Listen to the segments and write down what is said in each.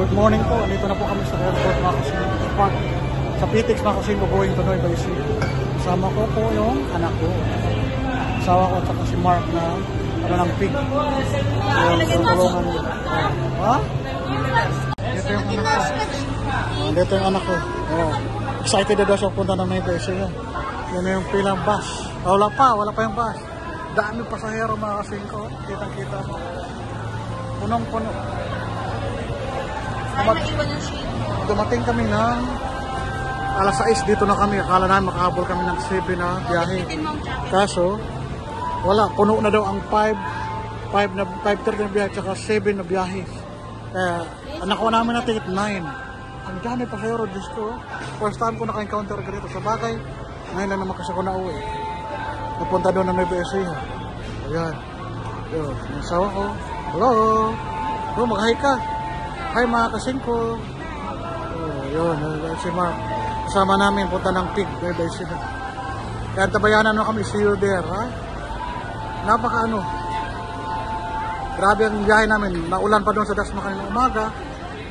Good morning po. Dito na po kami sa airport mga kasing park. Sa PTX mga kasing going to Nueva Ecija. Kasama ko po yung anak ko. Asawa ko at saka si Mark na ng pig. Yung tutulungan nila. Ha? Dito yung anak ko. Dito yung anak ko. Oh. Excited na daw siya punta ng Nueva Ecija. Yan na yung pilang bus. Wala pa yung bus. Dami pasahero mga kasing ko. Kitang-kita mo. Punong-puno. Dumating kami ng alas 6 dito na kami. Akala namin makahabol kami ng 7 na biyahe. Kaso, wala. Puno na daw ang 5:30 na biyahe tsaka 7 na biyahe. Kaya, nakuha namin na ticket 9. Ang dami pasahero, Diyos ko. First time ko naka-encounter ganito. Sa bagay, ngayon lang naman kasi ko na uwi. Napunta doon ng Nueva Ecija. Ayan. Yun. Yung asawa ko. Hello. Hello, mag-hi ka. Hi mga kasing ko. Oh, yun. Si Mark. Kasama namin. Punta ng pig. Nueva Ecija. Kaya tabayanan na kami. See you there. Ha? Napaka ano. Grabe ang biyahe namin. Naulan pa doon sa Dasma kanina umaga.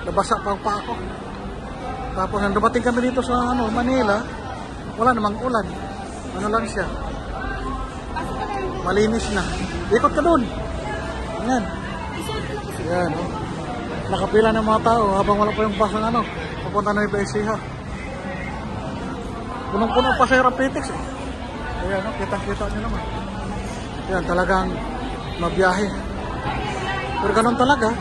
Nabasa pa ako. Tapos nang dumating kami dito sa Manila. Wala namang ulan. Ano lang siya. Malinis na. Ikot ka doon. Ayan. Ayan. Oh. Nakapila ng mga tao habang wala pa yung bus ng papunta na Nueva Ecija. Punong-punong pa sa PTX eh. Ayan, kitang-kita nyo naman. Ayan, talagang mabiyahe. Pero ganun talaga.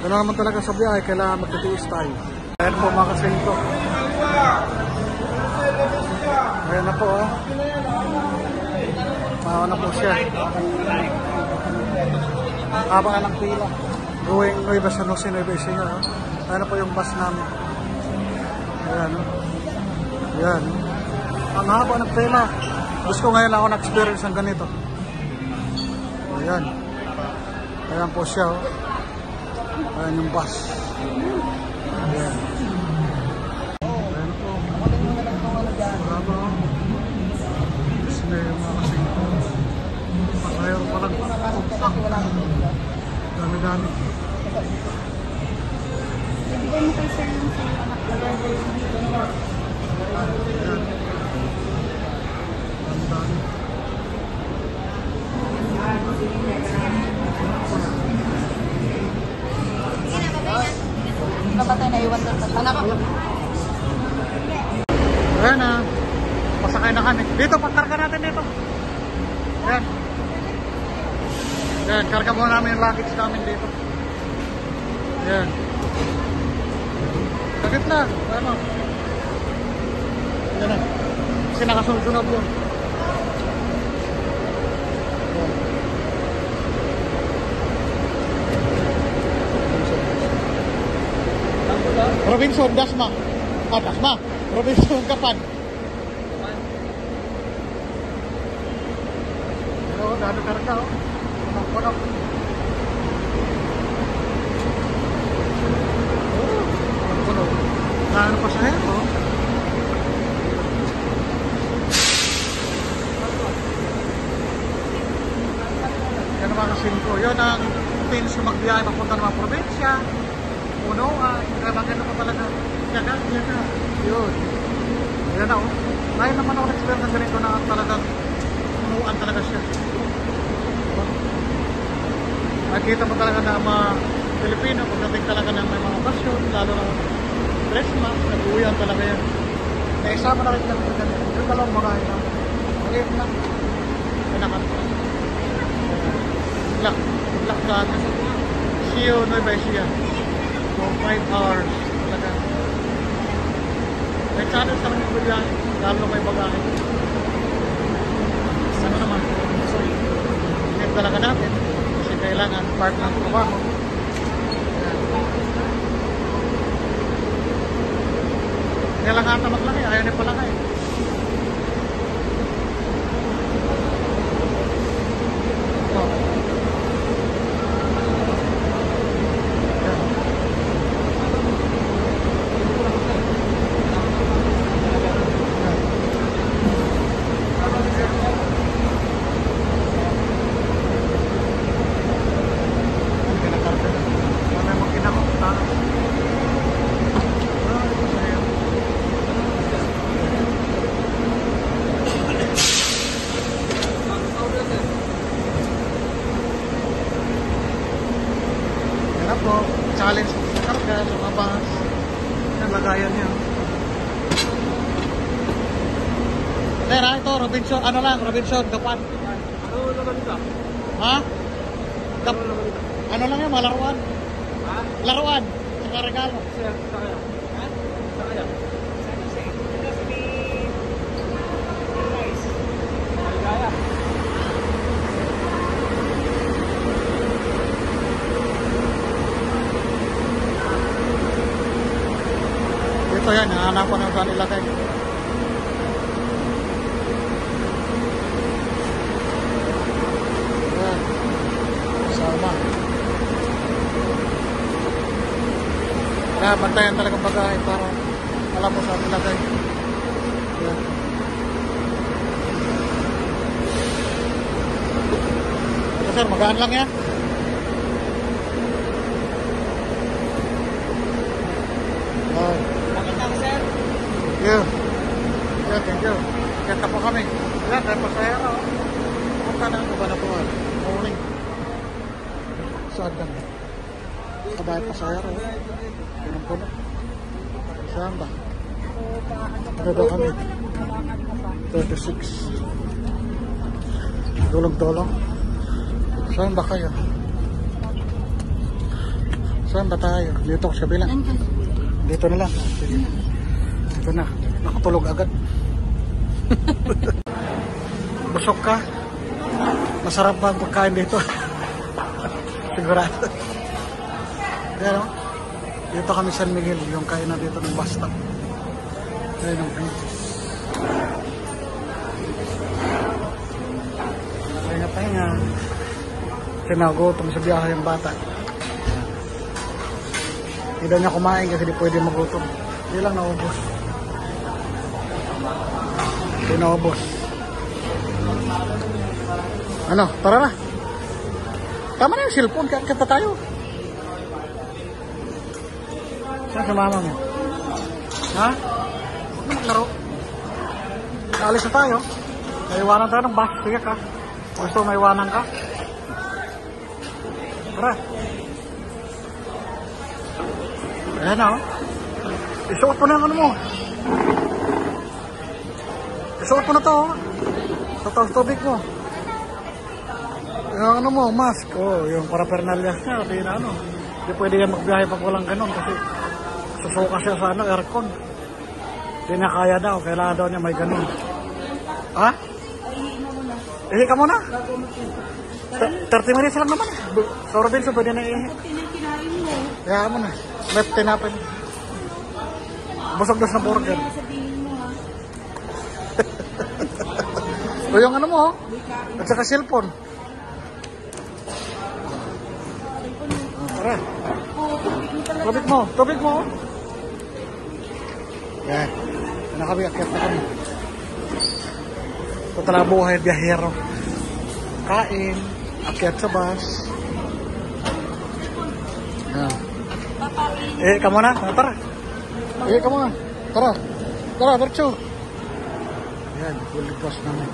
Ganun naman talaga sa biyahe. Kailangan magtitiis tayo. Ayan po mga kasing ko. Ayan na po ah. Mahawa na po siya. Habang ng pila. Going Nueva Sanosi, Nueva Ecija. Ayan na po yung bus namin. Ayan. Ayan. Ang haba ng pila. Gusto ko ngayon ako na-experience ng ganito. Ayan. Ayan po siya. Ayan yung bus. Ayan. Ayan po. Bravo. Disney yung mga kasing ko. Pasayaw parang tumpak. Dami-dami. Ibigay mo kay sir yung anak na driver dito. Ayan. Dami-dami. Napatay na iwan doon sa anak ko. Ayan na. Pasakay na kami. Dito, pagkarga natin dito. Ayan. Ayan, karga muna namin yung luggage namin dito. Ayan. Sakit na. Ano? Ayan na. Kasi nakasunod-sunod yun. Robinson, Dasma. Ah, Dasma. Robinson, Kapan. Oh, dami karga oh. Punak-punak. Oh, punak-punak. Ano pa sa heto? Yan naman ang simpo. Yun ang pins na magbiyahe papunta ng mga probinsya. Punuan. Kaya maganda pa talaga. Yaga. Yun. Yan na oh. Ngayon naman ako na-experience ng ganito na talagang punuan talaga siya. Nakita mo talaga na mga Pilipino pagdating talaga ng may mga okasyon, lalo na Christmas, nag-uwihan talaga yan. Naisama na rin lang ito ganito. Yung dalawang mga ito. Maliit lang. May nakanta. Good luck God. See you Nueva Ecija. For 5 hours. Talaga. May challenge naman yung biyahe. Lalo na may bagahe. Ano naman? So, inip talaga natin. Kailangan part ng trabaho. Kaya lang ata maglaki, ayaw niya pala kayo. May makinakot. Yan na po. Challenge sa karga, lumabas. Yan, lagayan niya. Tera, ito, Robinson. Ano lang, Robinson, kapan. Ano naman ito? Ha? Ano naman ito? Ano lang yan, malaruan. Ha? Laruan. Sa regalo. Sir, sa kaya? Ha? Sa kaya? Maligaya. Ito yan, hahanapan ng saan ilagay. Yan. Sama. Kaya bantayan talagang bagay para alam mo saan ilagay. Yan. Ito sir, magaan lang yan. Yan. Pakita ko, sir. Thank you. Thank you. Kaya po kami. Yan, kaya pasayero. Punta na ang Cabanatuan. Morning. Saan kami? Sabay pasayero. Pinang-puno. Saan ba? Ano daw kami? 36. Dulog-dulong. Saan ba kayo? Saan ba tayo? Dito sa kabila. Dito na lang. Sige. Dito na. Nakatulog agad. Busok ka. Masarap ba ang pagkain dito? Sigurado. Pero, dito kami San Miguel. Yung kainan dito ng bus stop. Ayun ang beaches. Pahinga. Sinagutom sa biyahe yung bata. Hindi daw niya kumain kasi di pwede magutom. Hindi lang naubos. Hindi naubos. Ano? Tara na. Tama na yung cellphone. Kaya pa tayo. Saan sa mama mo? Ha? Huwag na maglaro. Naalis na tayo. Naiwanan tayo ng bus. Sige ka. Gusto maiwanan ka? Tara. Ayan na, oh. Isuot mo na yung ano mo. Isuot mo na to, oh. Sa taos tubig mo. Yung ano mo, mask. Oh, yung parapernalyas niya. Di na ano. Di pwede yan magbiyahe pag walang ganun kasi susuka siya sa ano, aircon. Di na kaya daw. Kailangan daw niya may ganun. Ha? Ihi ka muna. 30 minutes lang naman. Sa Robinson, pwede na ihi. Kinain mo. Kaya mo na. Left tinapin. Busog dos na burger. Sabihin mo ha. O yung ano mo, at saka cellphone. Tara. Tubig mo. Tubig mo. Yan. Ano kami, akyat na kami. Ito talaga buhay, biyahero. Kain. Akyat sa bus. Yan. Eh, ka muna. Tara. Eh, ka muna. Tara. Tara, Bercho. Yan, full bus namin.